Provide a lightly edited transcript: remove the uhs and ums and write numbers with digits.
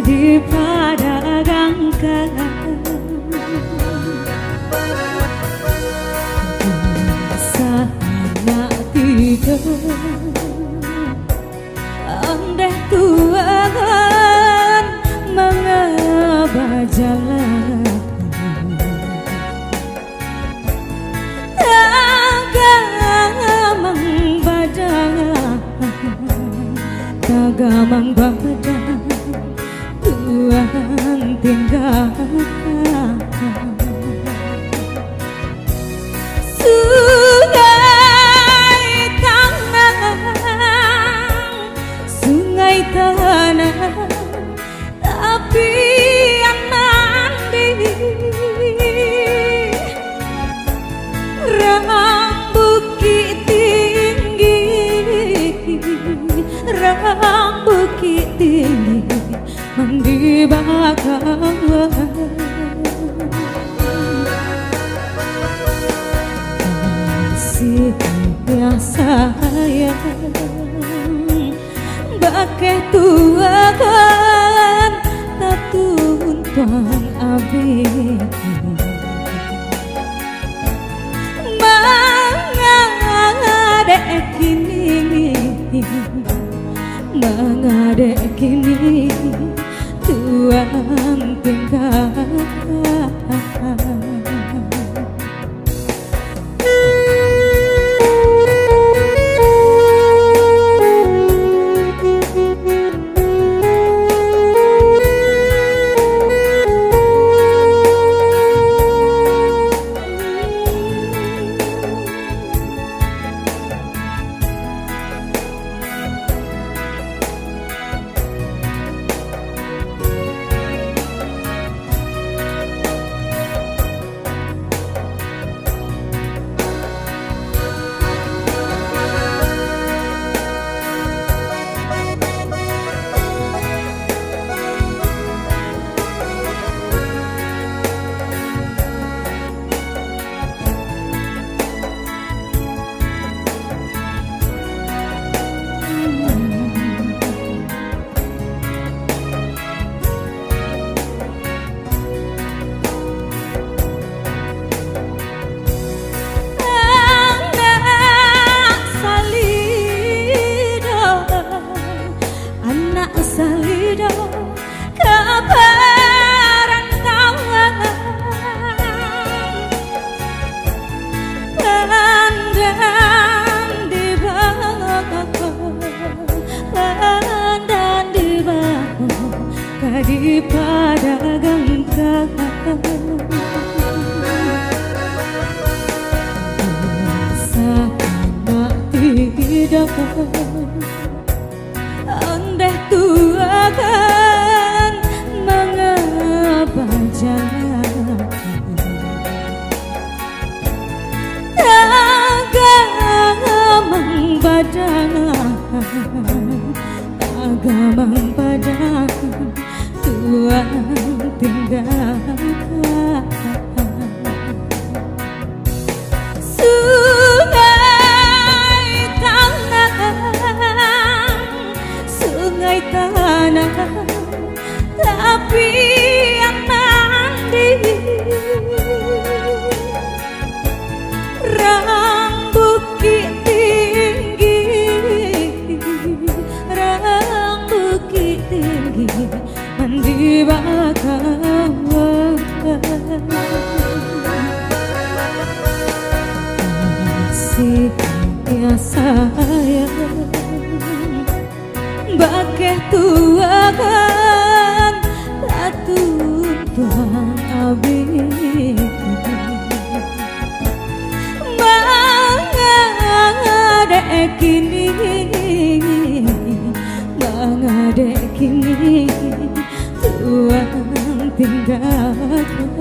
daripada gangkan sana tidur andai Tuhan mengubah jalan tagamang badan Tuhan tinggalkan sungai tanah tapi yang mandi bukit tinggi bukit tinggi mandi bakal kasih biasa sayang bagai Tuhan tak tuntang abdi mengadek kini mengadek kini Tuhan tinggalkan daripada gangkan sama tidak andai Tuhan mengubah jalan tagamang badan Tuhan tinggalkan sungai tanah tapi yang mandi bukit tinggi bukit tinggi mandi bakal kasih biasa sayang bagai Tuhan tak tuntang abdi mengadek kini mengadek kini Tuhan tinggalkan